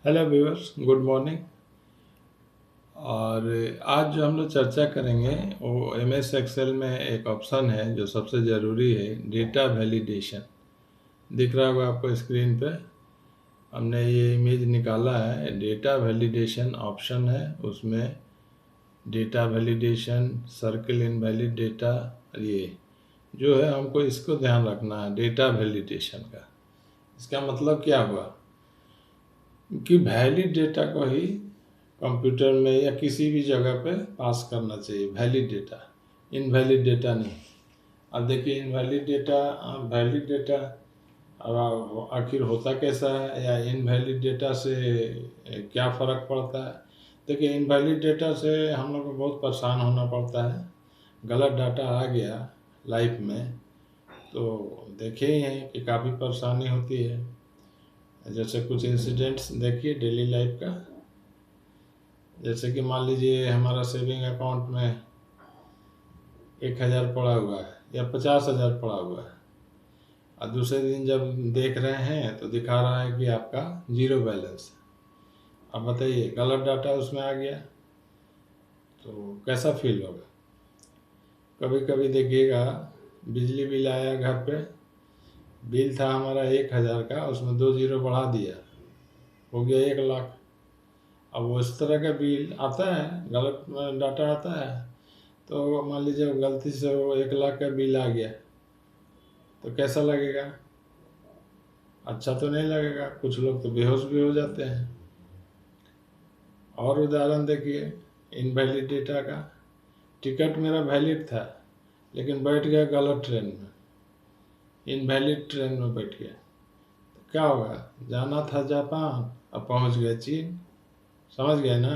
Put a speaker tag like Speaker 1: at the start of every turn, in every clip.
Speaker 1: Hello viewers, good morning. और आज जो हम लोग चर्चा करेंगे वो एम एस एक्सेल में एक ऑप्शन है जो सबसे ज़रूरी है, डेटा वैलिडेशन। दिख रहा होगा आपको स्क्रीन पे। हमने ये इमेज निकाला है, डेटा वैलिडेशन ऑप्शन है उसमें। Data validation, circle invalid data, ये जो है हमको इसको ध्यान रखना है डेटा वैलिडेशन का। इसका मतलब क्या हुआ कि वैलिड डेटा को ही कंप्यूटर में या किसी भी जगह पे पास करना चाहिए, वैलिड डेटा, इनवैलिड डेटा नहीं। अब देखिए इनवैलिड डेटा, वैलिड डेटा, अब आखिर होता कैसा है या इनवैलिड डेटा से क्या फ़र्क पड़ता है। देखिए इनवैलिड डेटा से हम लोग को बहुत परेशान होना पड़ता है। गलत डाटा आ गया लाइफ में तो देखे ही हैं कि काफ़ी परेशानी होती है। जैसे कुछ इंसिडेंट्स देखिए डेली लाइफ का। जैसे कि मान लीजिए हमारा सेविंग अकाउंट में 1,000 पड़ा हुआ है या 50,000 पड़ा हुआ है, और दूसरे दिन जब देख रहे हैं तो दिखा रहा है कि आपका जीरो बैलेंस है। अब बताइए गलत डाटा उसमें आ गया तो कैसा फील होगा। कभी कभी देखिएगा बिजली बिल आया घर पे, बिल था हमारा 1,000 का, उसमें 2 जीरो बढ़ा दिया, हो गया 1,00,000। अब वो इस तरह का बिल आता है, गलत डाटा आता है, तो मान लीजिए गलती से वो 1,00,000 का बिल आ गया तो कैसा लगेगा। अच्छा तो नहीं लगेगा, कुछ लोग तो बेहोश भी हो जाते हैं। और उदाहरण देखिए इनवैलिड डेटा का। टिकट मेरा वैलिड था लेकिन बैठ गया गलत ट्रेन में, इनवैलिड ट्रेन में बैठ गया तो क्या होगा। जाना था जापान, अब पहुंच गए चीन। समझ गए ना।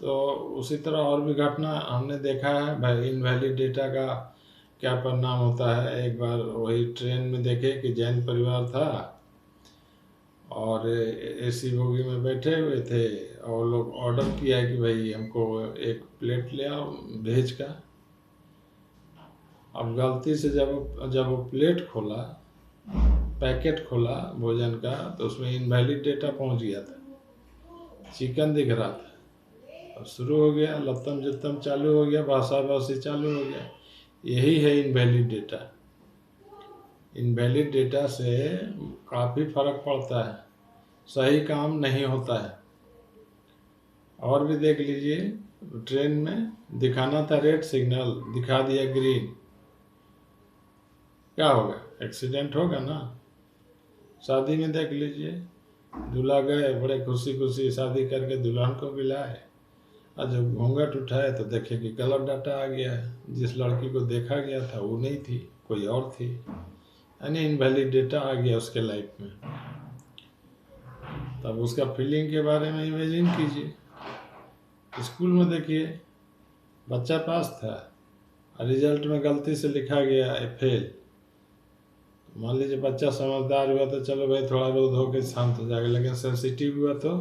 Speaker 1: तो उसी तरह और भी घटना हमने देखा है भाई। इनवैलिड डेटा का क्या परिणाम होता है। एक बार वही ट्रेन में देखे कि जैन परिवार था और एसी बोगी में बैठे हुए थे और लोग ऑर्डर किया कि भाई हमको एक प्लेट ले आओ वेज का। अब गलती से जब वो प्लेट खोला, पैकेट खोला भोजन का, तो उसमें इनवैलिड डेटा पहुंच गया था, चिकन दिख रहा था। अब शुरू हो गया लत्तम जित्तम, चालू हो गया, भाषा भाषी चालू हो गया। यही है इनवैलिड डेटा। इनवैलिड डेटा से काफ़ी फर्क पड़ता है, सही काम नहीं होता है। और भी देख लीजिए, ट्रेन में दिखाना था रेड सिग्नल, दिखा दिया ग्रीन, क्या होगा, एक्सीडेंट होगा ना। शादी में देख लीजिए, दूल्हा गए, बड़े खुशी खुशी शादी करके दुल्हन को भी लाए, और जब घूंघट उठाए तो देखे कि गलत डाटा आ गया है। जिस लड़की को देखा गया था वो नहीं थी, कोई और थी, यानी इनवैलिड डेटा आ गया उसके लाइफ में। तब उसका फीलिंग के बारे में इमेजिन कीजिए। स्कूल में देखिए बच्चा पास था, रिजल्ट में गलती से लिखा गया है फेल। मान लीजिए बच्चा समझदार हुआ तो चलो भाई थोड़ा रो धो के शांत हो जाएगा, लेकिन सेंसिटिव हुआ तो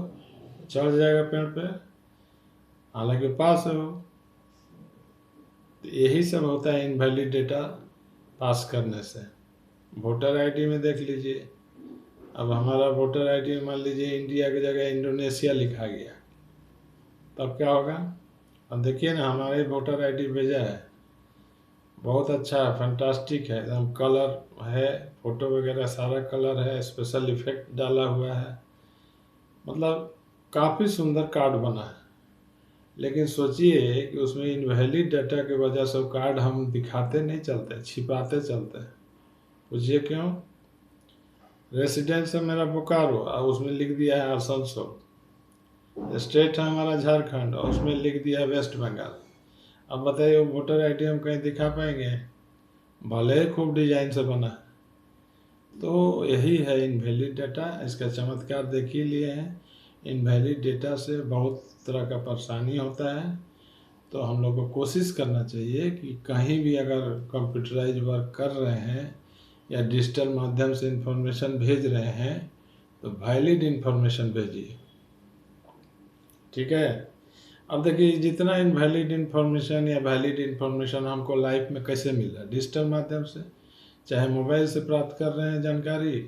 Speaker 1: चढ़ जाएगा पेड़ पे, हालांकि पास है वो। तो यही सब होता है इनवैलिड डेटा पास करने से। वोटर आईडी में देख लीजिए, अब हमारा वोटर आईडी में मान लीजिए इंडिया की जगह इंडोनेशिया लिखा गया, तब क्या होगा। अब देखिए ना, हमारे वोटर आईडी भेजा है, बहुत अच्छा है, फैंटास्टिक है एकदम, कलर है, फोटो वगैरह सारा कलर है, स्पेशल इफेक्ट डाला हुआ है, मतलब काफ़ी सुंदर कार्ड बना है। लेकिन सोचिए कि उसमें इनवैलिड डाटा की वजह से वो कार्ड हम दिखाते नहीं चलते, छिपाते चलते हैं। पूछिए क्यों। रेसिडेंस है मेरा बोकारो और उसमें लिख दिया है आसनसोल, स्टेट है हमारा झारखंड और उसमें लिख दिया है वेस्ट बंगाल। अब बताइए वो वोटर आईडी हम कहीं दिखा पाएंगे, भले ही खूब डिजाइन से बना। तो यही है इनवैलिड डाटा। इसका चमत्कार देख ही लिए हैं। इनवैलिड डेटा से बहुत तरह का परेशानी होता है। तो हम लोग को कोशिश करना चाहिए कि कहीं भी अगर कंप्यूटराइज वर्क कर रहे हैं या डिजिटल माध्यम से इंफॉर्मेशन भेज रहे हैं तो वैलिड इंफॉर्मेशन भेजिए, ठीक है। अब देखिए जितना इनवैलिड इंफॉर्मेशन या वैलिड इंफॉर्मेशन हमको लाइफ में कैसे मिल रहा है, डिजिटल माध्यम से, चाहे मोबाइल से प्राप्त कर रहे हैं जानकारी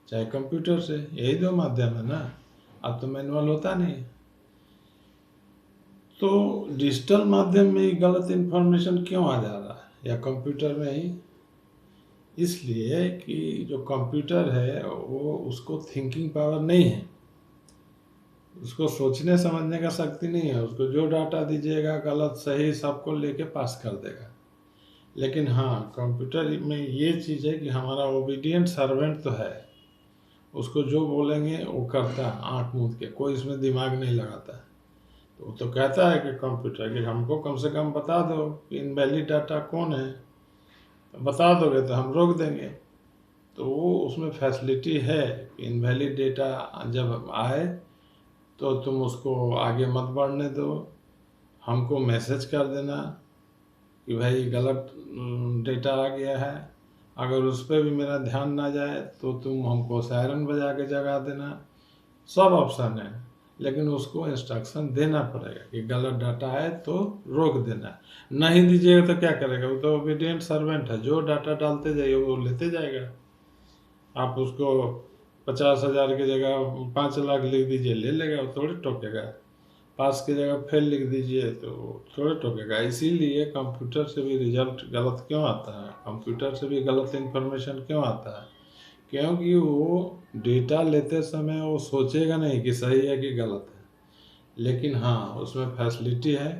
Speaker 1: चाहे कंप्यूटर से, यही दो माध्यम है ना। अब तो मैनुअल होता नहीं। तो डिजिटल माध्यम में ही गलत इन्फॉर्मेशन क्यों आ जा रहा है, या कंप्यूटर में ही? इसलिए कि जो कंप्यूटर है वो, उसको थिंकिंग पावर नहीं है, उसको सोचने समझने का शक्ति नहीं है। उसको जो डाटा दीजिएगा गलत सही सबको लेके पास कर देगा। लेकिन हाँ, कंप्यूटर में ये चीज़ है कि हमारा ओबीडियंट सर्वेंट तो है, उसको जो बोलेंगे वो करता है आँख मूंद के, कोई इसमें दिमाग नहीं लगाता। तो वो तो कहता है कि कंप्यूटर कि हमको कम से कम बता दो कि इनवैलिड डाटा कौन है, तो बता दोगे तो हम रोक देंगे। तो वो उसमें फैसिलिटी है कि इनवैलिड डेटा जब आए तो तुम उसको आगे मत बढ़ने दो, हमको मैसेज कर देना कि भाई गलत डेटा आ गया है। अगर उस पर भी मेरा ध्यान ना जाए तो तुम हमको सायरन बजा के जगा देना। सब ऑप्शन है, लेकिन उसको इंस्ट्रक्शन देना पड़ेगा कि गलत डाटा आए तो रोक देना। नहीं दीजिएगा तो क्या करेगा? वो तो ओबीडियंट सर्वेंट है, जो डाटा डालते जाइए वो लेते जाएगा। आप उसको 50,000 की जगह 5 लाख लिख दीजिए, ले लेगा, वो थोड़ी टोकेगा। पास की जगह फेल लिख दीजिए तो थोड़े टोकेगा। इसीलिए कंप्यूटर से भी रिजल्ट गलत क्यों आता है, कंप्यूटर से भी गलत इन्फॉर्मेशन क्यों आता है? क्योंकि वो डेटा लेते समय वो सोचेगा नहीं कि सही है कि गलत है। लेकिन हाँ, उसमें फैसिलिटी है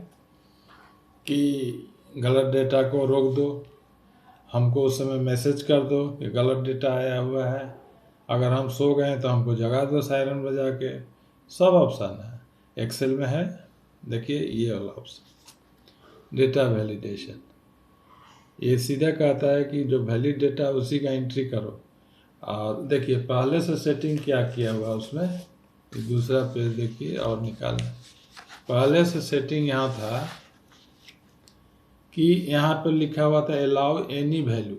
Speaker 1: कि गलत डेटा को रोक दो, हमको उस समय मैसेज कर दो कि गलत डेटा आया हुआ है। अगर हम सो गए तो हमको जगा दो सायरन बजा के। सब ऑप्शन है, एक्सेल में है। देखिए ये वाला ऑप्शन, डेटा वैलिडेशन, ये सीधा कहता है कि जो वैलिड डेटा उसी का एंट्री करो। और देखिए पहले से सेटिंग क्या किया हुआ उसमें, दूसरा पेज देखिए और निकालें। पहले से सेटिंग यहाँ था कि यहाँ पर लिखा हुआ था अलाउ एनी वैल्यू,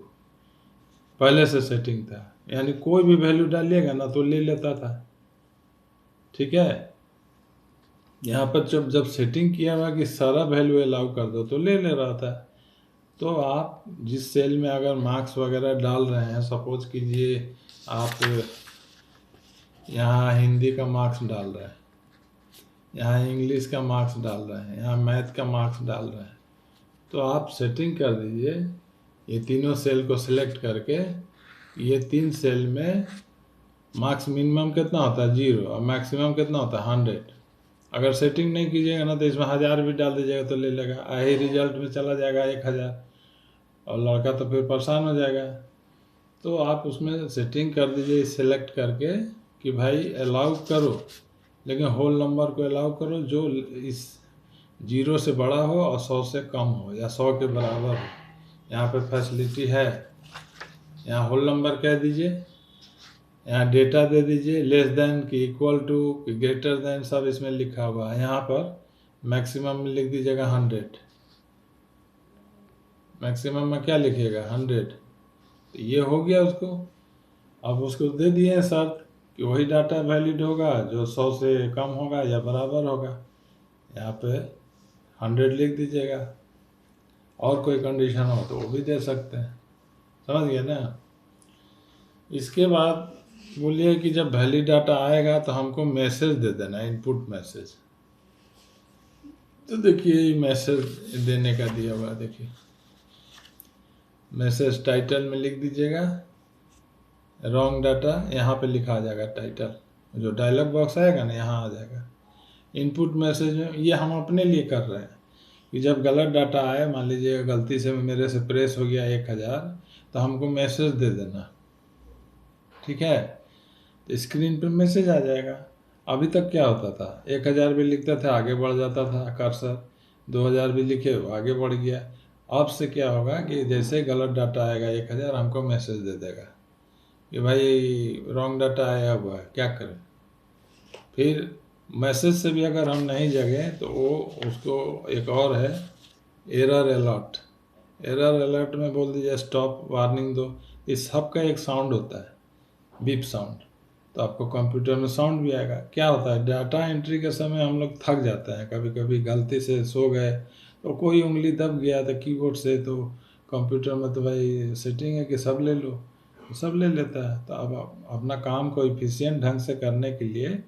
Speaker 1: पहले से सेटिंग था, यानी कोई भी वैल्यू डालिएगा ना तो ले लेता था। ठीक है, यहाँ पर जब सेटिंग किया हुआ कि सारा वैल्यू अलाउ कर दो तो ले रहा था। तो आप जिस सेल में अगर मार्क्स वगैरह डाल रहे हैं, सपोज कीजिए आप यहाँ हिंदी का मार्क्स डाल रहे हैं, यहाँ इंग्लिश का मार्क्स डाल रहे हैं, यहाँ मैथ का मार्क्स डाल रहे हैं, तो आप सेटिंग कर दीजिए ये तीनों सेल को सिलेक्ट करके, ये 3 सेल में मार्क्स मिनिमम कितना होता है 0 और मैक्सिमम कितना होता है 100। अगर सेटिंग नहीं कीजिएगा ना तो इसमें 1000 भी डाल दीजिएगा तो ले लेगा, यही रिजल्ट में चला जाएगा 1000, और लड़का तो फिर परेशान हो जाएगा। तो आप उसमें सेटिंग कर दीजिए सेलेक्ट करके कि भाई अलाउ करो, लेकिन होल नंबर को अलाउ करो जो इस 0 से बड़ा हो और 100 से कम हो या 100 के बराबर हो। यहाँ पे फैसिलिटी है, यहाँ होल नंबर कह दीजिए, यहाँ डेटा दे दीजिए, लेस देन कि इक्वल टू कि ग्रेटर देन, सब इसमें लिखा हुआ है। यहाँ पर मैक्सिमम में लिख दीजिएगा 100, मैक्सिमम में क्या लिखिएगा 100। तो ये हो गया उसको। अब उसको दे दिए शर्त कि वही डाटा वैलिड होगा जो 100 से कम होगा या बराबर होगा। यहाँ पे 100 लिख दीजिएगा, और कोई कंडीशन हो तो वो भी दे सकते हैं। समझ गए ना? इसके बाद बोलिए कि जब वैलिड डाटा आएगा तो हमको मैसेज दे देना, इनपुट मैसेज। तो देखिए मैसेज देने का दिया हुआ, देखिए मैसेज टाइटल में लिख दीजिएगा रॉन्ग डाटा, यहाँ पे लिखा आ जाएगा टाइटल, जो डायलॉग बॉक्स आएगा ना यहाँ आ जाएगा। इनपुट मैसेज में ये हम अपने लिए कर रहे हैं कि जब गलत डाटा आए, मान लीजिए गलती से मेरे से प्रेस हो गया 1000, तो हमको मैसेज दे देना। ठीक है, तो स्क्रीन पर मैसेज आ जाएगा। अभी तक क्या होता था, 1000 भी लिखता था आगे बढ़ जाता था कर्सर, 2000 भी लिखे वो आगे बढ़ गया। अब से क्या होगा कि जैसे गलत डाटा आएगा 1000, हमको मैसेज दे देगा कि भाई रॉन्ग डाटा आया हुआ है, क्या करें। फिर मैसेज से भी अगर हम नहीं जगें तो वो उसको एक और है एरर अलर्ट। एरर अलर्ट में बोल दीजिए स्टॉप वार्निंग दो। इस सब का एक साउंड होता है, बीप साउंड, तो आपको कंप्यूटर में साउंड भी आएगा। क्या होता है, डाटा एंट्री के समय हम लोग थक जाते हैं, कभी कभी गलती से सो गए तो कोई उंगली दब गया था कीबोर्ड से, तो कंप्यूटर में तो भाई सेटिंग है कि सब ले लो, तो सब ले लेता है। तो अब अपना काम को इफिशियंट ढंग से करने के लिए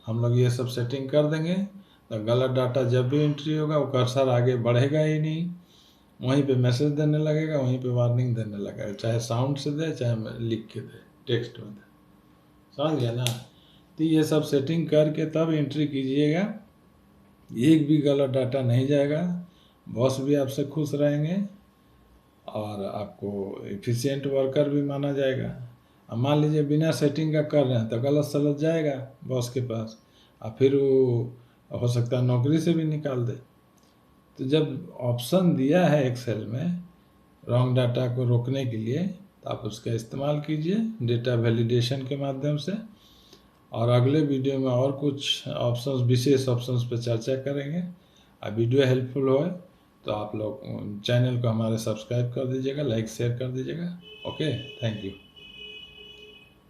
Speaker 1: हम लोग ये सब सेटिंग कर देंगे। तो गलत डाटा जब भी एंट्री होगा वो कर्सर आगे बढ़ेगा ही नहीं, वहीं पे मैसेज देने लगेगा, वहीं पे वार्निंग देने लगेगा, चाहे साउंड से दे चाहे लिख के दे, टेक्स्ट में दे। समझ गया ना? तो ये सब सेटिंग करके तब एंट्री कीजिएगा, एक भी गलत डाटा नहीं जाएगा, बॉस भी आपसे खुश रहेंगे और आपको एफिशिएंट वर्कर भी माना जाएगा। अब मान लीजिए बिना सेटिंग का कर रहे हैं तो गलत सलत जाएगा बॉस के पास, और फिर वो हो सकता है नौकरी से भी निकाल दे। तो जब ऑप्शन दिया है एक्सेल में रॉन्ग डाटा को रोकने के लिए, तो आप उसका इस्तेमाल कीजिए डेटा वैलिडेशन के माध्यम से। और अगले वीडियो में और कुछ ऑप्शंस, विशेष ऑप्शंस पर चर्चा करेंगे। अब वीडियो हेल्पफुल हो तो आप लोग चैनल को हमारे सब्सक्राइब कर दीजिएगा, लाइक शेयर कर दीजिएगा। Okay, thank you.